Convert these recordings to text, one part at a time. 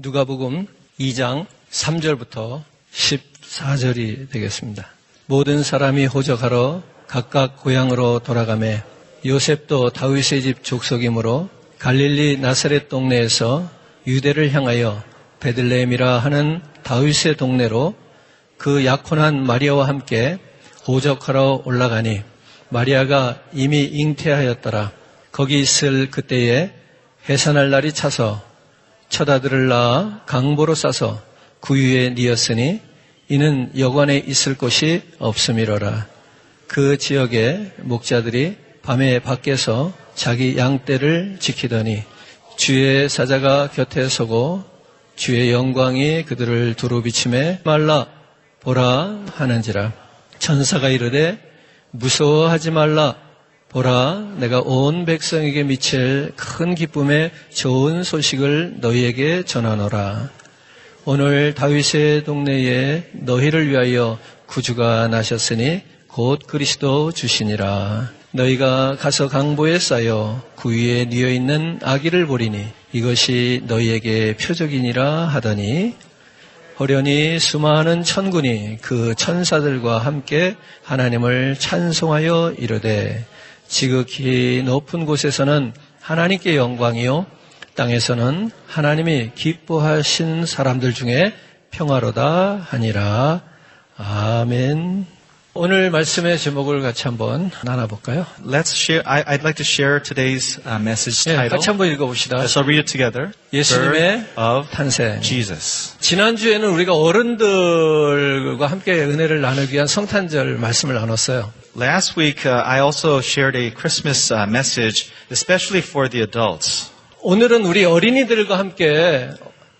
누가복음 2장 3절부터 14절이 되겠습니다. 모든 사람이 호적하러 각각 고향으로 돌아가매 요셉도 다윗의 집 족속이므로 갈릴리 나사렛 동네에서 유대를 향하여 베들레헴이라 하는 다윗의 동네로 그 약혼한 마리아와 함께 호적하러 올라가니 마리아가 이미 잉태하였더라. 거기 있을 그때에 해산할 날이 차서 첫 아들을 낳아 강보로 싸서 구유에 뉘었으니 이는 여관에 있을 곳이 없음이로라. 그 지역의 목자들이 밤에 밖에서 자기 양떼를 지키더니 주의 사자가 곁에 서고 주의 영광이 그들을 두루 비침에 말라 보라 하는지라. 천사가 이르되 무서워하지 말라. 보라, 내가 온 백성에게 미칠 큰 기쁨의 좋은 소식을 너희에게 전하노라. 오늘 다윗의 동네에 너희를 위하여 구주가 나셨으니 곧 그리스도 주시니라. 너희가 가서 강보에 쌓여 구유에 뉘어 있는 아기를 보리니 이것이 너희에게 표적이니라 하더니 호련히 수많은 천군이 그 천사들과 함께 하나님을 찬송하여 이르되 지극히 높은 곳에서는 하나님께 영광이요 땅에서는 하나님이 기뻐하신 사람들 중에 평화로다 하니라. 아멘. 오늘 말씀의 제목을 같이 한번 나눠볼까요? Let's share. I'd like to share today's message title. 같이 한번 읽어봅시다. Let's all read it together. 예수님의 Birth of 탄생. Jesus. 지난주에는 우리가 어른들과 함께 은혜를 나누기 위한 성탄절 말씀을 나눴어요. Last week, I also shared a Christmas message, especially for the adults. 오늘은 우리 어린이들과 함께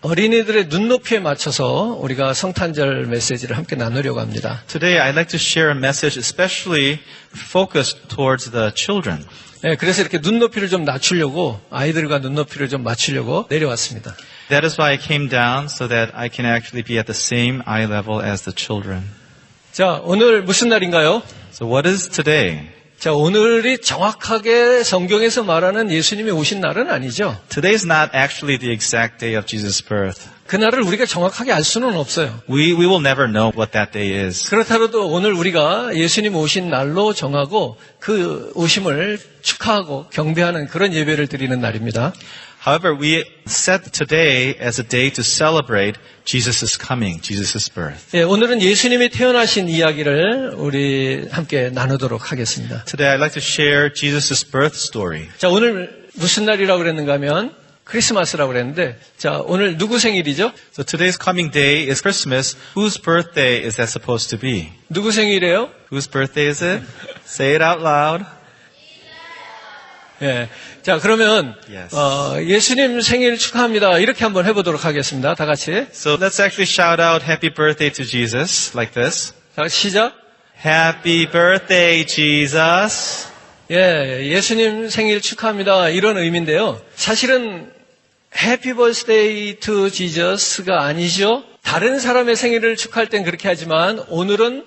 어린이들의 눈높이에 맞춰서 우리가 성탄절 메시지를 함께 나누려고 합니다. Today, I'd like to share a message especially focused towards the children. 네, 그래서 이렇게 눈높이를 좀 낮추려고 아이들과 눈높이를 좀 맞추려고 내려왔습니다. That is why I came down so that I can actually be at the same eye level as the children. 자, 오늘 무슨 날인가요? So what is today? 자, 오늘이 정확하게 성경에서 말하는 예수님이 오신 날은 아니죠. Today is not actually the exact day of Jesus' birth. 그날을 우리가 정확하게 알 수는 없어요. We will never know what that day is. 그렇다고 오늘 우리가 예수님 오신 날로 정하고 그 오심을 축하하고 경배하는 그런 예배를 드리는 날입니다. However, we set today as a day to celebrate Jesus' coming, Jesus' birth. 예, 오늘은 예수님이 태어나신 이야기를 우리 함께 나누도록 하겠습니다. Today I'd like to share Jesus' birth story. 자, 오늘 무슨 날이라고 그랬는가 하면 크리스마스라고 그랬는데, 자, 오늘 누구 생일이죠? So today's coming day is Christmas. Whose birthday is that supposed to be? 누구 생일이에요? Whose birthday is it? Say it out loud. 예. 자, 그러면, Yes. 예수님 생일 축하합니다. 이렇게 한번 해보도록 하겠습니다. 다 같이. So let's actually shout out happy birthday to Jesus like this. 자, 시작. Happy birthday, Jesus. 예, 예수님 생일 축하합니다. 이런 의미인데요. 사실은 Happy birthday to Jesus가 아니죠. 다른 사람의 생일을 축하할 땐 그렇게 하지만 오늘은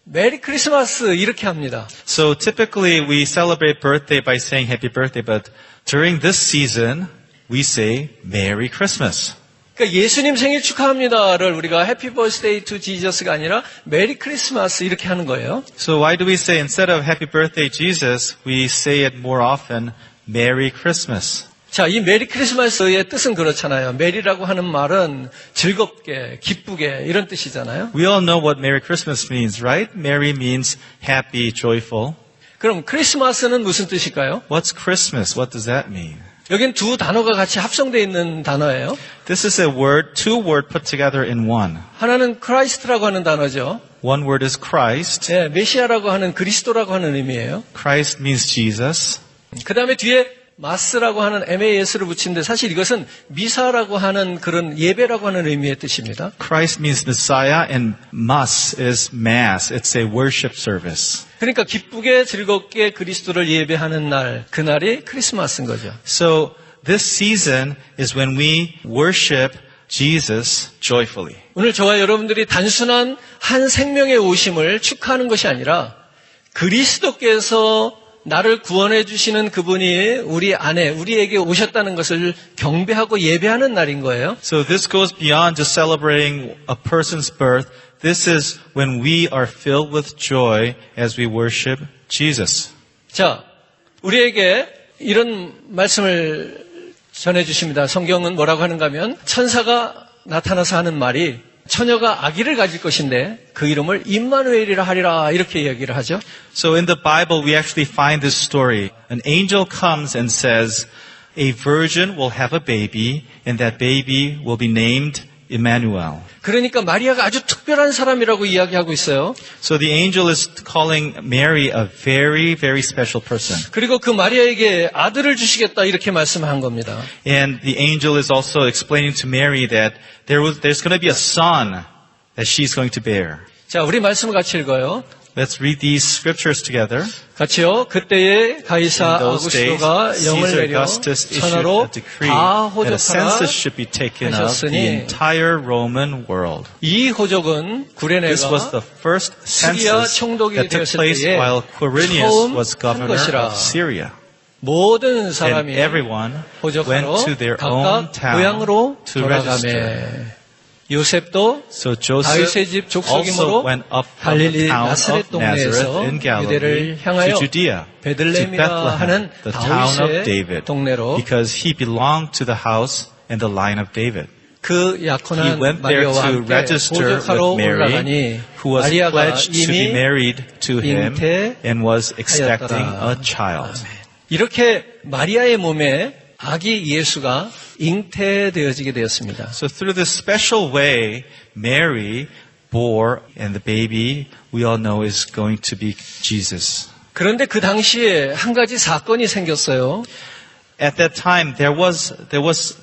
메리 크리스마스 이렇게 합니다. So typically we celebrate birthday by saying happy birthday, but during this season we say Merry Christmas. 그러니까 예수님 생일 축하합니다를 우리가 Happy birthday to Jesus가 아니라 메리 크리스마스 이렇게 하는 거예요. So why do we say instead of happy birthday Jesus, we say it more often Merry Christmas? 자, 이 메리 크리스마스의 뜻은 그렇잖아요. 메리라고 하는 말은 즐겁게, 기쁘게 이런 뜻이잖아요. We all know what Merry Christmas means, right? Merry means happy, joyful. 그럼 크리스마스는 무슨 뜻일까요? What's Christmas? What does that mean? 여긴 두 단어가 같이 합성되어 있는 단어예요. This is a word, two words put together in one. 하나는 크라이스트라고 하는 단어죠. One word is Christ. 네, 메시아라고 하는 그리스도라고 하는 의미예요. Christ means Jesus. 그 다음에 뒤에 마스라고 하는 MAS를 붙이는데 사실 이것은 미사라고 하는 그런 예배라고 하는 의미의 뜻입니다. Christ means Messiah and Mass is Mass. It's a worship service. 그러니까 기쁘게 즐겁게 그리스도를 예배하는 날, 그날이 크리스마스인 거죠. So this season is when we worship Jesus joyfully. 오늘 저와 여러분들이 단순한 한 생명의 오심을 축하하는 것이 아니라 그리스도께서 나를 구원해 주시는 그분이 우리 안에 우리에게 오셨다는 것을 경배하고 예배하는 날인 거예요. So this goes beyond just celebrating a person's birth. This is when we are filled with joy as we worship Jesus. 자, 우리에게 이런 말씀을 전해 주십니다. 성경은 뭐라고 하는가 하면 천사가 나타나서 하는 말이 처녀가 아기를 가질 것인데 그 이름을 임마누엘이라 하리라 이렇게 이야기를 하죠. So in the Bible, we actually find this story. An angel comes and says, a virgin will have a baby, and that baby will be named Emmanuel. 그러니까 마리아가 아주 특별한 사람이라고 이야기하고 있어요. So the angel is calling Mary a very, very special person. 그리고 그 마리아에게 아들을 주시겠다 이렇게 말씀한 겁니다. And the angel is also explaining to Mary that there's going to be a son that she's going to bear. 자, 우리 말씀을 같이 읽어요. Let's read these scriptures together. 같이요. 그때에 가이사 In those days, 아구스토가 영을 Caesar 내려 Augustus issued 천하로 a decree 다 that a 호적하라 census should be taken of the 하셨으니 entire Roman world. 이 호적은 This was the 구레네가 first 시리아 census 총독이 that took 되었을 place 때에 while Quirinius 처음 was 한 governor 것이라. of Syria. 모든 And 사람이 everyone went 호적하러 to their own 각각 town 고향으로 to register. 돌아가매. 요셉도 So Joseph 다윗의 집 also 족속이므로 went up from 갈릴리 the town 나사렛 of Nazareth 동네에서 in Galilee 유대를 향하여 to Judea, to 베들레헴이라 Bethlehem, 하는 the town of 다윗의 David, 동네로 because he belonged to the house and the line of David. 그 He 약혼한 went there 마리아와 to 함께 register 호적하러 with Mary, 올라가니 who was 마리아가 pledged to be 이미 married to him and was expecting 하였더라. a child. 이렇게 마리아의 몸에 아기 예수가 잉태되어지게 되었습니다. So through this special way, Mary bore, and the baby we all know is going to be Jesus. 그런데 그 당시에 한 가지 사건이 생겼어요. At that time, there was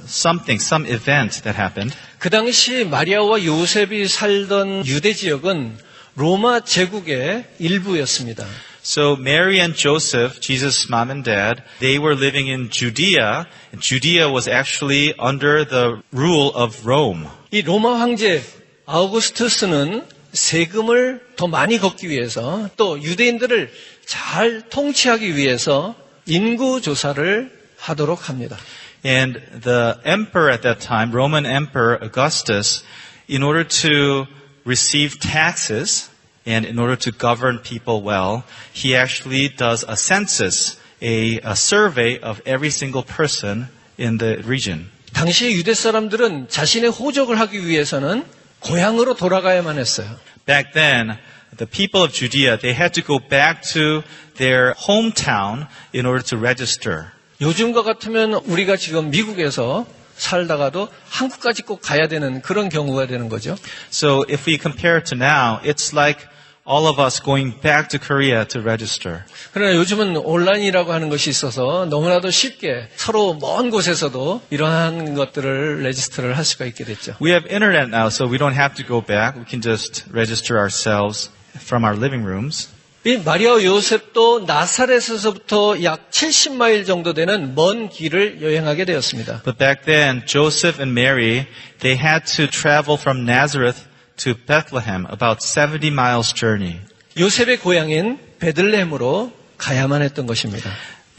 something, some event that happened. 그 당시 마리아와 요셉이 살던 유대 지역은 로마 제국의 일부였습니다. So Mary and Joseph, Jesus' mom and dad, they were living in Judea. And Judea was actually under the rule of Rome. 이 로마 황제 아우구스투스는 세금을 더 많이 걷기 위해서 또 유대인들을 잘 통치하기 위해서 인구 조사를 하도록 합니다. And the emperor at that time, Roman Emperor Augustus, in order to receive taxes and in order to govern people well, he actually does a census, a survey of every single person in the region. 당시 유대 사람들은 자신의 호적을 하기 위해서는 고향으로 돌아가야만 했어요. Back then, the people of Judea, they had to go back to their hometown in order to register. 요즘과 같으면 우리가 지금 미국에서 살다가도 한국까지 꼭 가야 되는 그런 경우가 되는 거죠. So if we compare it to now, it's like all of us going back to Korea to register. 그러나 요즘은 온라인이라고 하는 것이 있어서 너무나도 쉽게 서로 먼 곳에서도 이러한 것들을 레지스터를 할 수가 있게 됐죠. We have internet now, so we don't have to go back. We can just register ourselves from our living rooms. 이 마리아와 요셉도 나사렛에서부터 약 70마일 정도 되는 먼 길을 여행하게 되었습니다. But back then, Joseph and Mary, they had to travel from Nazareth to Bethlehem, about 70 miles journey. 요셉의 고향인 베들레헴으로 가야만 했던 것입니다.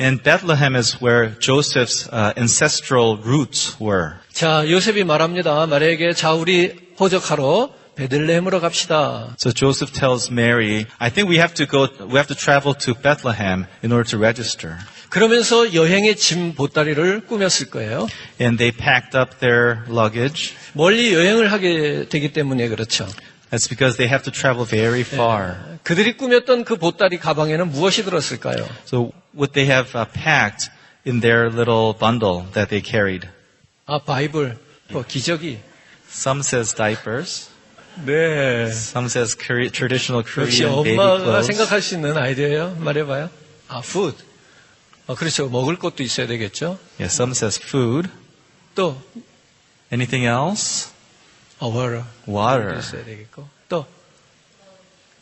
And Bethlehem is where Joseph's ancestral roots were. 자, 요셉이 말합니다. 마리아에게 자 우리 호적하러 베들레헴으로 갑시다. So Joseph tells Mary, I think we have to travel to Bethlehem in order to register. 그러면서 여행의 짐 보따리를 꾸몄을 거예요. And they packed up their luggage. 멀리 여행을 하게 되기 때문에 그렇죠. That's because they have to travel very far. 그들이 꾸몄던 그 보따리 가방에는 무엇이 들었을까요? So what they have packed in their little bundle that they carried? 아, 바이블, 기저귀. Some says diapers. 네. Some says traditional 역시 Korean baby 엄마가 clothes. 생각할 수 있는 아이디어예요. 말해봐요. 아, food. 그렇죠. 먹을 것도 있어야 되겠죠. Yeah, some says food. 또, Anything else? water. Water. 옷도 있어야 되겠고. 또,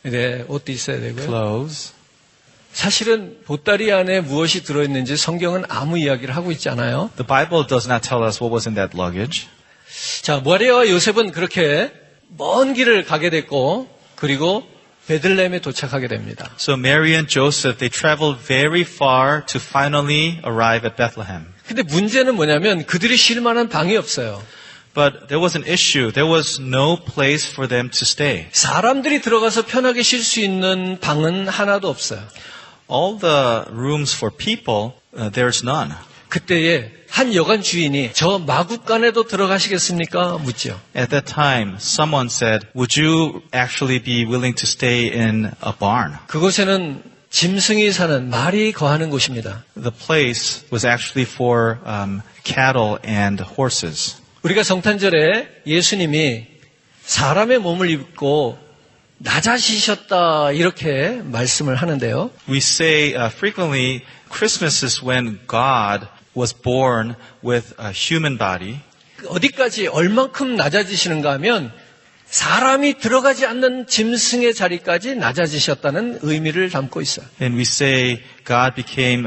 네, 옷도 있어야 되고요. Clothes. 사실은 보따리 안에 무엇이 들어있는지 성경은 아무 이야기를 하고 있지 않아요. The Bible does not tell us what was in that luggage. 자, 마리아와 요셉은 그렇게 먼 길을 가게 됐고, 그리고 베들레헴에 도착하게 됩니다. So Mary and Joseph, they traveled very far to finally arrive at Bethlehem. 근데 문제는 뭐냐면 그들이 쉴 만한 방이 없어요. But there was an issue. There was no place for them to stay. 사람들이 들어가서 편하게 쉴 수 있는 방은 하나도 없어요. All the rooms for people, there's none. 그때에 한 여관 주인이 저 마구간에도 들어가시겠습니까? 묻죠. At that time, someone said, would you actually be willing to stay in a barn? 그곳에는 짐승이 사는 말이 거하는 곳입니다. The place was actually for cattle and horses. 우리가 성탄절에 예수님이 사람의 몸을 입고 낮아지셨다 이렇게 말씀을 하는데요. We say frequently, Christmas is when God was born with a human body. 어디까지 얼만큼 낮아지시는가 하면 사람이 들어가지 않는 짐승의 자리까지 낮아지셨다는 의미를 담고 있어요. And we say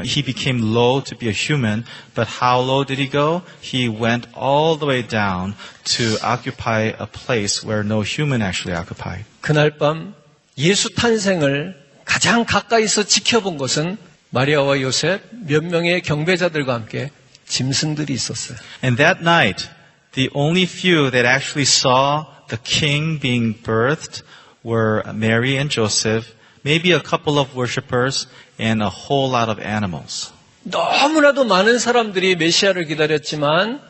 he became low to be a human, but how low did he go? He went all the way down to occupy a place where no human actually occupied. 그날 밤 예수 탄생을 가장 가까이서 지켜본 것은 마리아와 요셉 몇 명의 경배자들과 함께 짐승들이 있었어요. And that night, the only few that actually saw the king being birthed were Mary and Joseph, maybe a couple of worshipers, and a whole lot of animals. 너무나도 많은 사람들이 메시아를 기다렸지만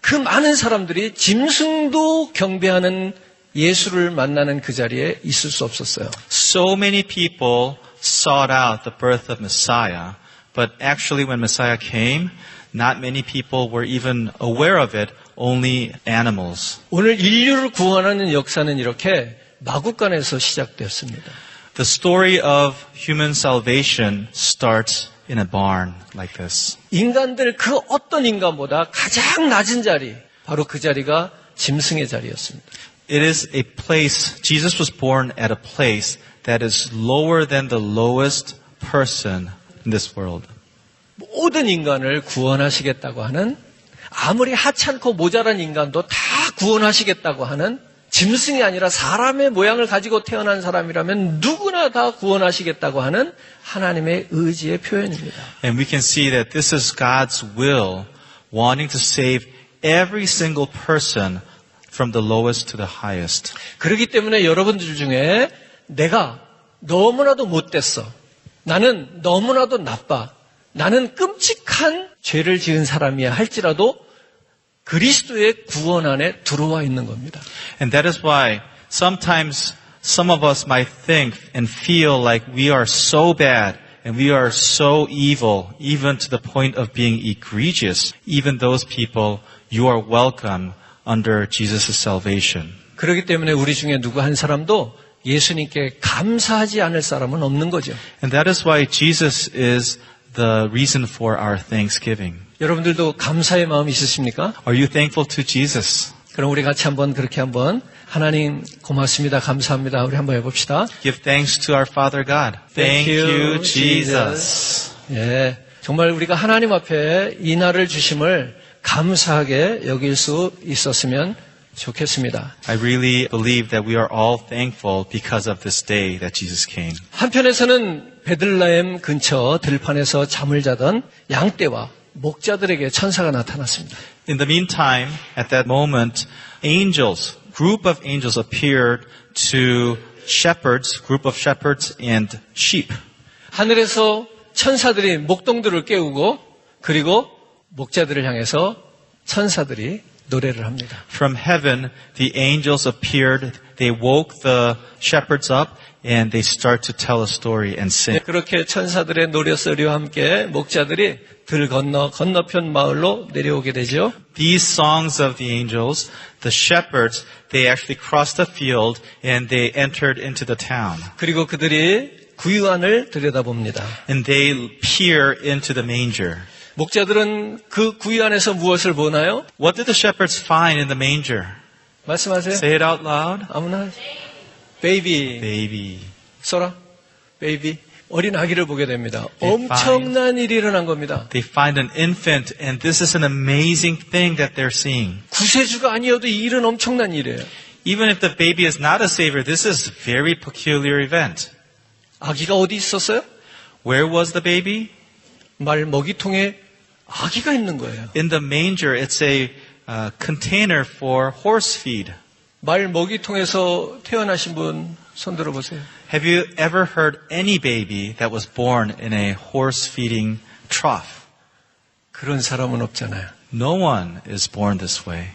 그 많은 사람들이 짐승도 경배하는 예수를 만나는 그 자리에 있을 수 없었어요. So many people sought out the birth of Messiah, but actually when Messiah came, not many people were even aware of it, only animals. 오늘 인류를 구원하는 역사는 이렇게 마구간에서 시작되었습니다. The story of human salvation starts in a barn like this. 인간들 그 어떤 인간보다 가장 낮은 자리, 바로 그 자리가 짐승의 자리였습니다. It is a place, Jesus was born at a place that is lower than the lowest person in this world. 모든 인간을 구원하시겠다고 하는, 아무리 하찮고 모자란 인간도 다 구원하시겠다고 하는, 짐승이 아니라 사람의 모양을 가지고 태어난 사람이라면 누구나 다 구원하시겠다고 하는 하나님의 의지의 표현입니다. And we can see that this is God's will, wanting to save every single person from the lowest to the highest. 그렇기 때문에 여러분들 중에 내가 너무나도 못됐어. 나는 너무나도 나빠. 나는 끔찍한 죄를 지은 사람이야 할지라도 그리스도의 구원 안에 들어와 있는 겁니다. And that is why sometimes some of us might think and feel like we are so bad and we are so evil, even to the point of being egregious. Even those people, you are welcome under Jesus' salvation. 그렇기 때문에 우리 중에 누구 한 사람도 예수님께 감사하지 않을 사람은 없는 거죠. And that is why Jesus is the reason for our thanksgiving. 여러분들도 감사의 마음이 있으십니까? Are you thankful to Jesus? 그럼 우리 같이 한번 그렇게 한번 하나님 고맙습니다. 감사합니다. 우리 한번 해봅시다. Give thanks to our Father God. Thank you, Jesus. 예, 정말 우리가 하나님 앞에 이 날을 주심을 감사하게 여길 수 있었으면 좋겠습니다. I really believe that we are all thankful because of this day that Jesus came. 한편에서는 베들레헴 근처 들판에서 잠을 자던 양떼와 목자들에게 천사가 나타났습니다. In the meantime, at that moment, group of angels appeared to group of shepherds and sheep. 하늘에서 천사들이 목동들을 깨우고 그리고 목자들을 향해서 천사들이 노래를 합니다. From heaven, the angels appeared. They woke the shepherds up and they start to tell a story and sing. 그렇게 천사들의 노래소리와 함께 목자들이 들 건너편 마을로 내려오게 되죠. These songs of the angels, the shepherds, they actually crossed the field and they entered into the town. 그리고 그들이 구유안을 들여다봅니다. And they peer into the manger. 목자들은 그 구유안에서 무엇을 보나요? What did the shepherds find in the manger? 말씀하세요. Say it out loud. 아무나. 베이비. Baby. 소라. 베이비. 어린 아기를 보게 됩니다. They 엄청난 일이 일어난 겁니다. They find an infant and this is an amazing thing that they're seeing. 구세주가 아니어도 이 일은 엄청난 일이에요. Even if the baby is not a savior, this is a very peculiar event. 아기가 어디 있었어요? Where was the baby? 말 먹이통에 아기가 있는 거예요. In the manger, it's a container for horse feed. 말 먹이통에서 태어나신 분 손 들어보세요. Have you ever heard any baby that was born in a horse feeding trough? 그런 사람은 없잖아요. No one is born this way.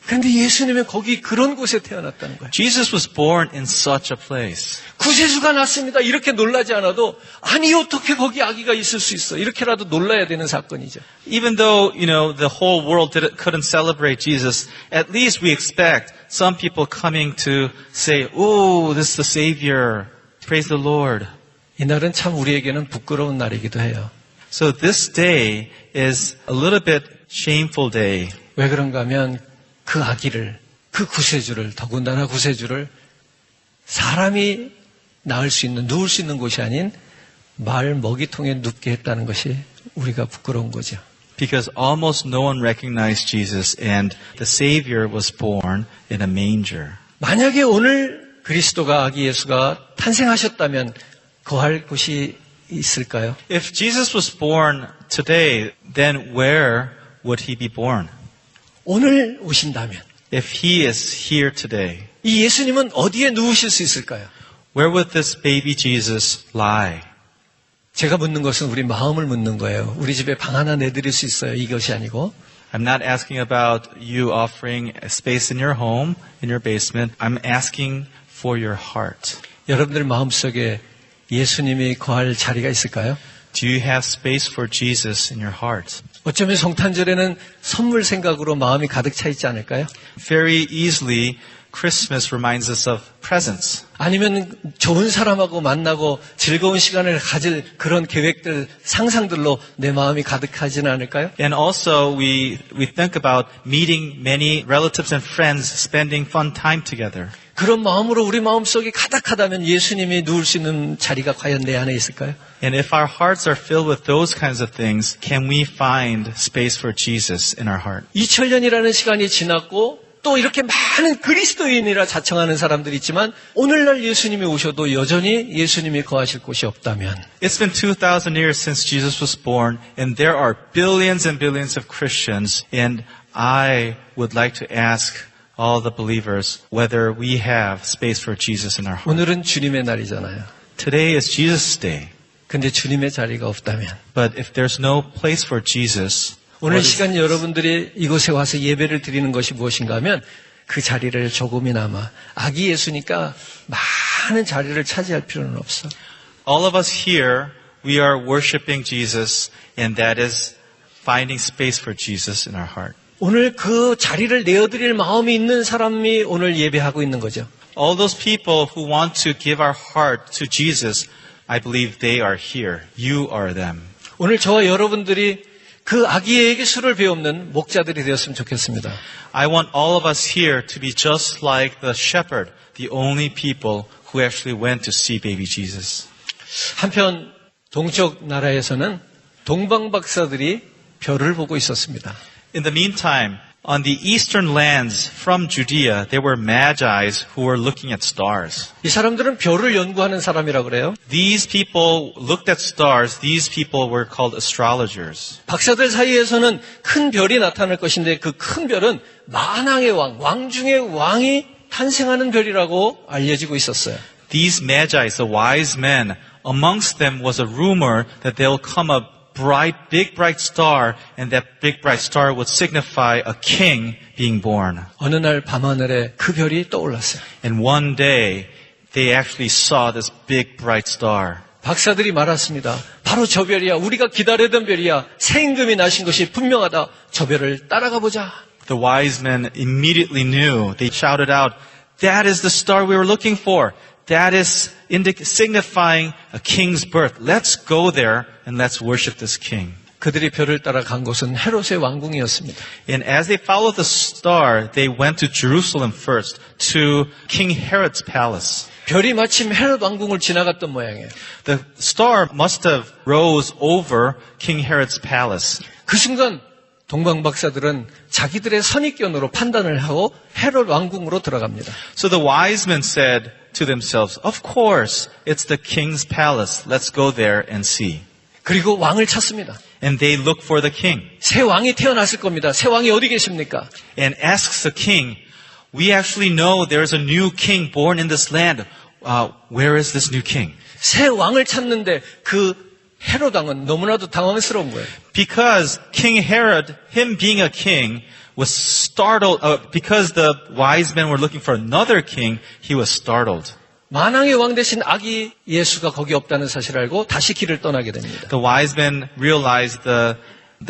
그런데 예수님은 거기 그런 곳에 태어났다는 거예요. Jesus was born in such a place. 구세주가 났습니다. 이렇게 놀라지 않아도 아니 어떻게 거기 아기가 있을 수 있어. 이렇게라도 놀라야 되는 사건이죠. Even though, the whole world couldn't celebrate Jesus, at least we expect some people coming to say, oh, this is the Savior. Praise the Lord. 이날은 참 우리에게는 부끄러운 날이기도 해요. So this day is a little bit shameful day. 왜 그런가 하면 그 아기를, 그 구세주를, 더군다나 구세주를 사람이 낳을 수 있는, 누울 수 있는 곳이 아닌 말 먹이통에 눕게 했다는 것이 우리가 부끄러운 거죠. Because almost no one recognized Jesus and the Savior was born in a manger. 만약에 오늘 그리스도가 아기 예수가 탄생하셨다면 거할 곳이 있을까요? If Jesus was born today, then where would he be born? 오늘 오신다면 If he is here today, 이 예수님은 어디에 누우실 수 있을까요? where would this baby Jesus lie? 제가 묻는 것은 우리 마음을 묻는 거예요. 우리 집에 방 하나 내드릴 수 있어요. 이것이 아니고 I'm not asking about you offering a space in your home, in your basement. I'm asking for your heart. 여러분들 마음속에 예수님이 거할 자리가 있을까요? Do you have space for Jesus in your heart? 어쩌면 성탄절에는 선물 생각으로 마음이 가득 차 있지 않을까요? Very easily, Christmas reminds us of presents. 아니면 좋은 사람하고 만나고 즐거운 시간을 가질 그런 계획들, 상상들로 내 마음이 가득하지는 않을까요? And also, we think about meeting many relatives and friends, spending fun time together. 그런 마음으로 우리 마음속에 가득하다면 예수님이 누울 수 있는 자리가 과연 내 안에 있을까요? And if our hearts are filled with those kinds of things, can we find space for Jesus in our heart? 2000년이라는 시간이 지났고 또 이렇게 많은 그리스도인이라 자청하는 사람들이 있지만 오늘날 예수님이 오셔도 여전히 예수님이 거하실 곳이 없다면 It's been 2,000 years since Jesus was born, and there are billions and billions of Christians, and I would like to ask all the believers whether we have space for Jesus in our heart. 오늘은 주님의 날이잖아요. Today is Jesus' day, 근데 주님의 자리가 없다면 but if there's no place for Jesus, 오늘 what is- 시간 여러분들이 이곳에 와서 예배를 드리는 것이 무엇인가 하면 그 자리를 조금이나마 아기 예수니까 많은 자리를 차지할 필요는 없어. all of us here, we are worshiping Jesus, and that is finding space for Jesus in our heart. 오늘 그 자리를 내어드릴 마음이 있는 사람이 오늘 예배하고 있는 거죠. All those people who want to give our heart to Jesus, I believe they are here. You are them. 오늘 저와 여러분들이 그 아기에게 술을 배우는 목자들이 되었으면 좋겠습니다. I want all of us here to be just like the shepherd, the only people who actually went to see baby Jesus. 한편 동쪽 나라에서는 동방 박사들이 별을 보고 있었습니다. In the meantime, on the eastern lands from Judea, there were magi's who were looking at stars. 이 사람들은 별을 연구하는 사람이라 그래요. These people looked at stars. These people were called astrologers. 박사들 사이에서는 큰 별이 나타날 것인데 그 큰 별은 만왕의 왕, 왕 중의 왕이 탄생하는 별이라고 알려지고 있었어요. These magi's, the wise men, amongst them was a rumor that there will come a big bright star, and that big bright star would signify a king being born. 어느 날 밤하늘에 그 별이 떠올랐어요. And one day, they actually saw this big bright star. 박사들이 말했습니다. 바로 저 별이야. 우리가 기다리던 별이야. 새 임금이 나신 것이 분명하다. 저 별을 따라가 보자. The wise men immediately knew. They shouted out, "That is the star we were looking for. That is signifying a king's birth. Let's go there and let's worship this king." 그들이 별을 따라 간 곳은 헤롯의 왕궁이었습니다. And as they followed the star, they went to Jerusalem first, to King Herod's palace. 별이 마침 헤롯 왕궁을 지나갔던 모양이에요. The star must have rose over King Herod's palace. 그 순간 동방 박사들은 자기들의 선입견으로 판단을 하고 헤롯 왕궁으로 들어갑니다. So the wise men said to themselves, of course, it's the king's palace. Let's go there and see. 그리고 왕을 찾습니다. And they look for the king 새 왕이 태어났을 겁니다. 새 왕이 어디 계십니까? and asks the king, we actually know there's a new king born in this land. Where is this new king? 새 왕을 찾는데 그 헤롯 왕은 너무나도 당황스러운 거예요. Because King Herod, him being a king, was startled. Because the wise men were looking for another king, he was startled. 만왕의 왕 대신 아기 예수가 거기 없다는 사실을 알고 다시 길을 떠나게 됩니다. The wise men realized the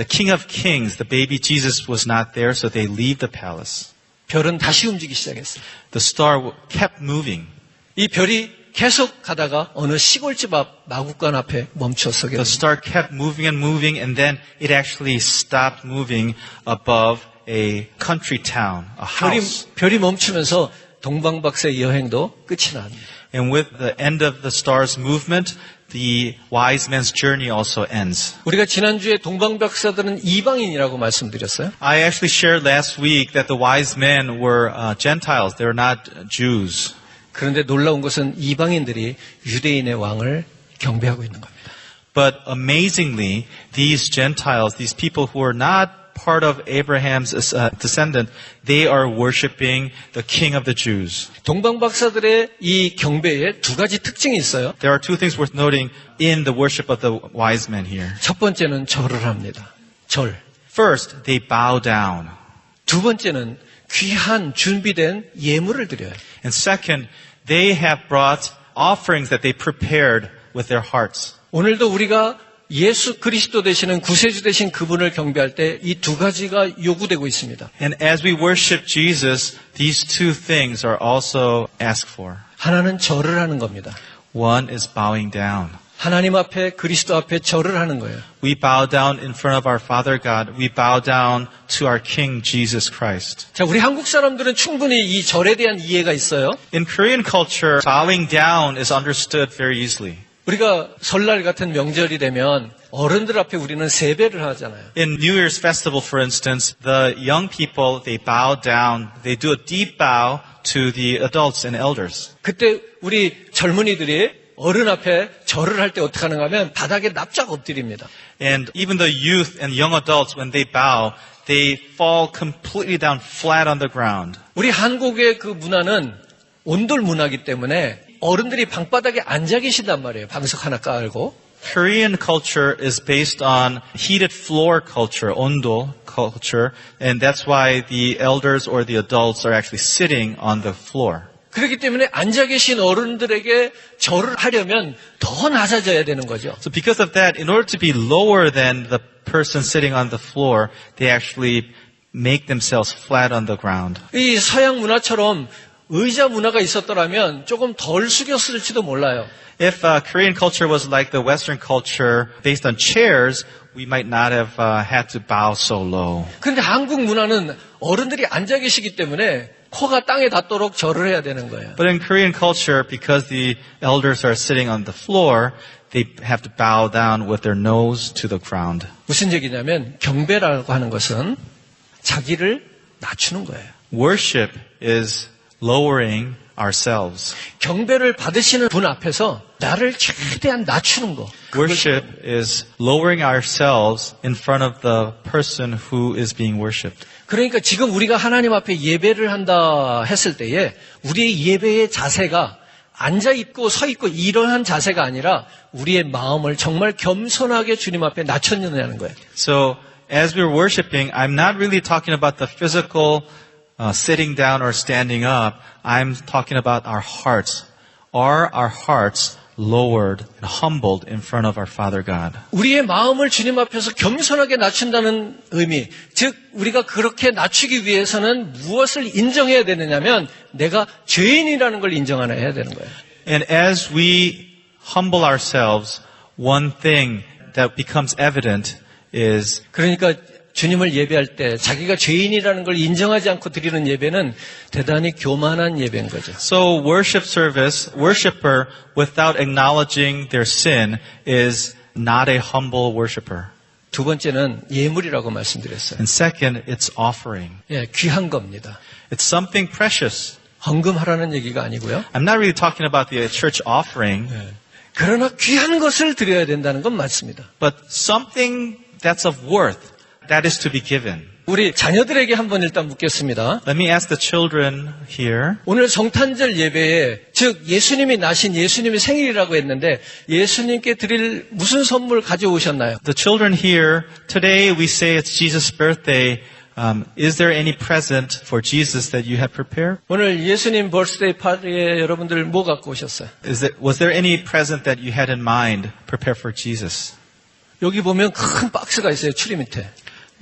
King of Kings, the baby Jesus, was not there, so they leave the palace. 별은 다시 움직이기 시작했어요. The star kept moving. 이 별이 계속 가다가 어느 시골집 앞 마구간 앞에 멈춰 서게 The 됩니다. star kept moving, and then it actually stopped moving above a country town, a house. 별이 멈추면서 동방박사의 여행도 끝이 납니다. And with the end of the star's movement, the wise men's journey also ends. 우리가 지난주에 동방박사들은 이방인이라고 말씀드렸어요. I actually shared last week that the wise men were Gentiles. They were not Jews. 그런데 놀라운 것은 이방인들이 유대인의 왕을 경배하고 있는 겁니다. But amazingly, these Gentiles, these people who are not part of Abraham's descendant, they are worshiping the King of the Jews. 동방박사들의 이 경배에 두 가지 특징이 있어요. There are two things worth noting in the worship of the wise men here. 첫 번째는 절을 합니다. 절. First, they bow down. 두 번째는 귀한 준비된 예물을 드려요. And second, they have brought offerings that they prepared with their hearts. 오늘도 우리가 예수 그리스도 되시는 구세주 되신 그분을 경배할 때 이 두 가지가 요구되고 있습니다. And as we worship Jesus, these two things are also asked for. 하나는 절을 하는 겁니다. One is bowing down. 하나님 앞에 그리스도 앞에 절을 하는 거예요. We bow down in front of our Father God. We bow down to our King Jesus Christ. 자, 우리 한국 사람들은 충분히 이 절에 대한 이해가 있어요. In Korean culture, bowing down is understood very easily. 우리가 설날 같은 명절이 되면 어른들 앞에 우리는 세배를 하잖아요. In New Year's festival, for instance, the young people, they bow down. They do a deep bow to the adults and elders. 그때 우리 젊은이들이 어른 앞에 절을 할 때 어떻게 하는가 하면 바닥에 납작 엎드립니다. And even the youth and young adults, when they bow, they fall completely down flat on the ground. 우리 한국의 그 문화는 온돌 문화이기 때문에 어른들이 방바닥에 앉아 계신단 말이에요. 방석 하나 깔고. Korean culture is based on heated floor culture, ondol culture, and that's why the elders or the adults are actually sitting on the floor. 그렇기 때문에 앉아 계신 어른들에게 절을 하려면 더 낮아져야 되는 거죠. So because of that, in order to be lower than the person sitting on the floor, they actually make themselves flat on the ground. 이 서양 문화처럼 의자 문화가 있었더라면 조금 덜 숙였을지도 몰라요. If Korean culture was like the Western culture based on chairs, we might not have had to bow so low. 그런데 한국 문화는 어른들이 앉아 계시기 때문에 코가 땅에 닿도록 절을 해야 되는 거예요. But in Korean culture, because the elders are sitting on the floor, they have to bow down with their nose to the ground. 무슨 얘기냐면 경배라고 하는 것은 자기를 낮추는 거예요. Worship is lowering ourselves. 경배를 받으시는 분 앞에서 나를 최대한 낮추는 거. Worship is lowering ourselves in front of the person who is being worshipped. 그러니까 지금 우리가 하나님 앞에 예배를 한다 했을 때에 우리의 예배의 자세가 앉아 있고 서 있고 이러한 자세가 아니라 우리의 마음을 정말 겸손하게 주님 앞에 낮췄느냐는 거예요. So as we're worshiping, I'm not really talking about the physical sitting down or standing up. I'm talking about our hearts. Are our hearts lowered and humbled in front of our Father God? 우리의 마음을 주님 앞에서 겸손하게 낮춘다는 의미, 즉 우리가 그렇게 낮추기 위해서는 무엇을 인정해야 되느냐면 내가 죄인이라는 걸 인정해야 되는 거예요. And as we humble ourselves, one thing that becomes evident is 그러니까 주님을 예배할 때 자기가 죄인이라는 걸 인정하지 않고 드리는 예배는 대단히 교만한 예배인 거죠. so worshiper without acknowledging their sin is not a humble worshiper. 두 번째는 예물이라고 말씀드렸어요. And second, it's offering. 예, 귀한 겁니다. It's something precious. 헌금하라는 얘기가 아니고요. I'm not really talking about the church offering, 그러나 귀한 것을 드려야 된다는 건 맞습니다. but something that's of worth that is to be given. 우리 자녀들에게 한번 일단 묻겠습니다. Let me ask the children here. 오늘 성탄절 예배에 즉 예수님이 나신 예수님의 생일이라고 했는데 예수님께 드릴 무슨 선물 가져오셨나요? The children here, today we say it's Jesus' birthday. Is there any present for Jesus that you have prepared? 오늘 예수님 버스데이 파티에 여러분들 뭐 갖고 오셨어요? Was there any present that you had in mind prepared for Jesus? 여기 보면 큰 박스가 있어요. 추리 밑에.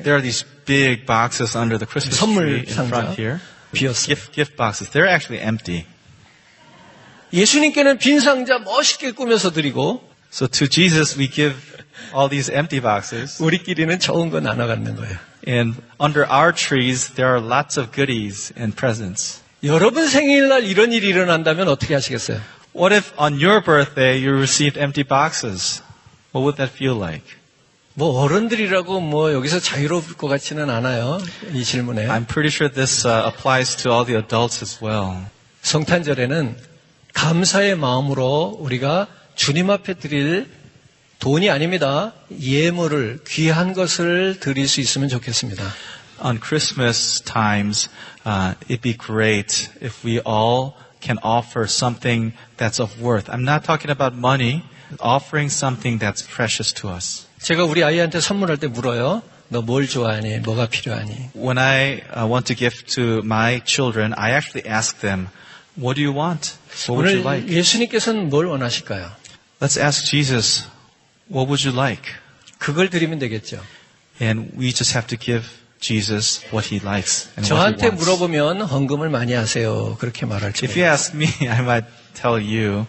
There are these big boxes under the Christmas 선물 tree in 상자. front here. 비었어요. Gift boxes. They're actually empty. 예수님께는 빈 상자 멋있게 꾸며서 드리고 So to Jesus we give all these empty boxes. 우리끼리는 좋은 거 나눠 갖는 거예요. And under our trees there are lots of goodies and presents. 여러분 생일날 이런 일이 일어난다면 어떻게 하시겠어요? What if on your birthday you received empty boxes? What would that feel like? 뭐 어른들이라고 뭐 여기서 자유로울 것 같지는 않아요. 이 질문에. I'm pretty sure this applies to all the adults as well. 성탄절에는 감사의 마음으로 우리가 주님 앞에 드릴 돈이 아닙니다. 예물을 귀한 것을 드릴 수 있으면 좋겠습니다. On Christmas times, it'd be great if we all can offer something that's of worth. I'm not talking about money, offering something that's precious to us. 제가 우리 아이한테 선물할 때 물어요. 너 뭘 좋아하니? 뭐가 필요하니? When I want to give to my children, I actually ask them, what do you want? What would you 오늘 like? 예수님께서는 뭘 원하실까요? Let's ask Jesus, what would you like? 그걸 드리면 되겠죠. And we just have to give Jesus what he likes and what he 저한테 wants. 물어보면 헌금을 많이 하세요. 그렇게 말할지 If you 모르겠어요. ask me, I might tell you,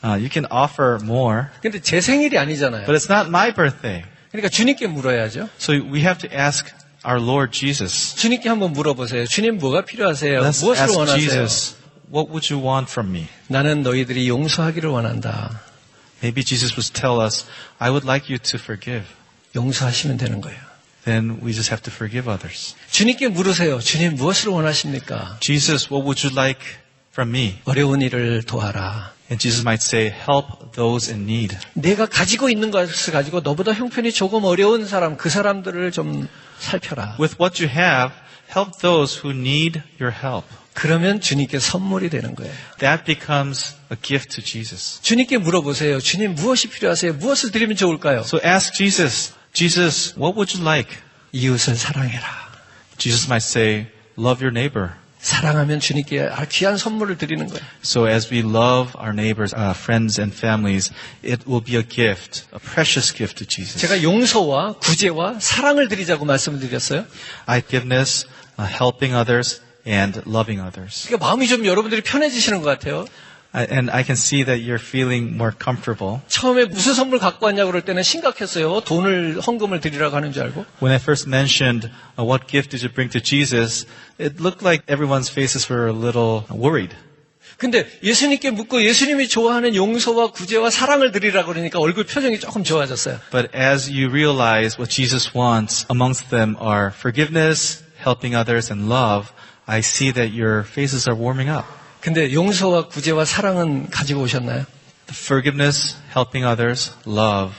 you can offer more, 근데 제 생일이 아니잖아요. but it's not my birthday. 그러니까 주님께 물어야죠. So we have to ask our Lord Jesus. 주님께 한번 물어보세요. 주님 뭐가 필요하세요? Let's 무엇을 ask 원하세요? Jesus, what would you want from me? 나는 너희들이 용서하기를 원한다. Maybe Jesus would tell us, I would like you to forgive. 용서하시면 되는 거예요. Then we just have to forgive others. 주님께 물으세요. 주님 무엇을 원하십니까? Jesus, what would you like from me? 어려운 일을 도와라. And Jesus might say, help those in need. 내가 가지고 있는 것을 가지고 너보다 형편이 조금 어려운 사람, 그 사람들을 좀 살펴라. With what you have, help those who need your help. 그러면 주님께 선물이 되는 거예요. That becomes a gift to Jesus. 주님께 물어보세요. 주님 무엇이 필요하세요? 무엇을 드리면 좋을까요? So ask Jesus, Jesus, what would you like? 이웃을 사랑해라. Jesus might say, love your neighbor. 사랑하면 주님께 귀한 선물을 드리는 거예요. So as we love our neighbors, friends and families, it will be a gift, a precious gift to Jesus. 제가 용서와 구제와 사랑을 드리자고 말씀을 드렸어요. Forgiveness, helping others, and loving others. 그러니까 마음이 좀 여러분들이 편해지시는 것 같아요. And I can see that you're feeling more comfortable. 처음에 무슨 선물 갖고 왔냐고 그럴 때는 심각했어요. 돈을 헌금을 드리라고 하는 줄 알고. When I first mentioned what gift did you bring to Jesus, it looked like everyone's faces were a little worried. 근데 예수님께 묻고 예수님이 좋아하는 용서와 구제와 사랑을 드리라고 그러니까 얼굴 표정이 조금 좋아졌어요. But as you realize what Jesus wants, amongst them are forgiveness, helping others, and love, I see that your faces are warming up. 근데 용서와 구제와 사랑은 가지고 오셨나요? Forgiveness, helping others, love.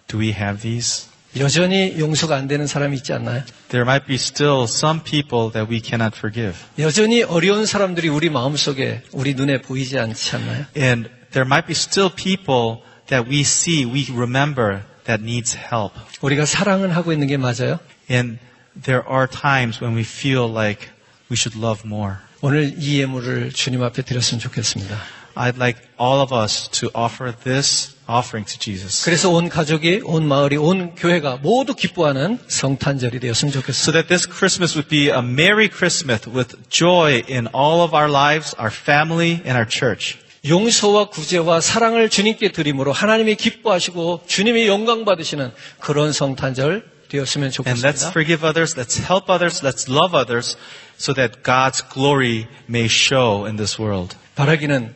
Do we have these? 여전히 용서가 안 되는 사람이 있지 않나요? There might be still some people that we cannot forgive. 여전히 어려운 사람들이 우리 마음속에 우리 눈에 보이지 않지 않나요? And there might be still people that we see, we remember that needs help. 우리가 사랑은 하고 있는 게 맞아요? And there are times when we feel like we should love more. 오늘 이 예물을 주님 앞에 드렸으면 좋겠습니다. I'd like all of us to offer this offering to Jesus. 그래서 온 가족이, 온 마을이, 온 교회가 모두 기뻐하는 성탄절이 되었으면 So 좋겠습니다. that this Christmas would be a Merry Christmas with joy in all of our lives, our family, and our church. 용서와 구제와 사랑을 주님께 드림으로 하나님이 기뻐하시고 주님이 영광 받으시는 그런 성탄절 되었으면 And let's 좋겠습니다. forgive others, let's help others, let's love others, so that God's glory may show in this world. 바라기는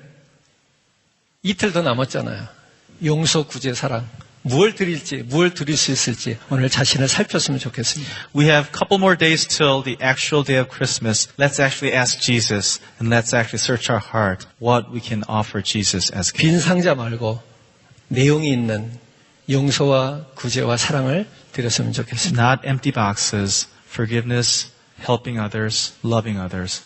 이틀 더 남았잖아요. 용서, 구제, 사랑. 무엇을 드릴 수 있을지 오늘 자신을 살폈으면 좋겠습니다. We have a couple more days till the actual day of Christmas. Let's actually ask Jesus and let's actually search our heart what we can offer Jesus as gift. 빈 상자 말고 내용이 있는 용서와 구제와 사랑을 드렸으면 좋겠습니다. Not empty boxes, forgiveness, helping others, loving others.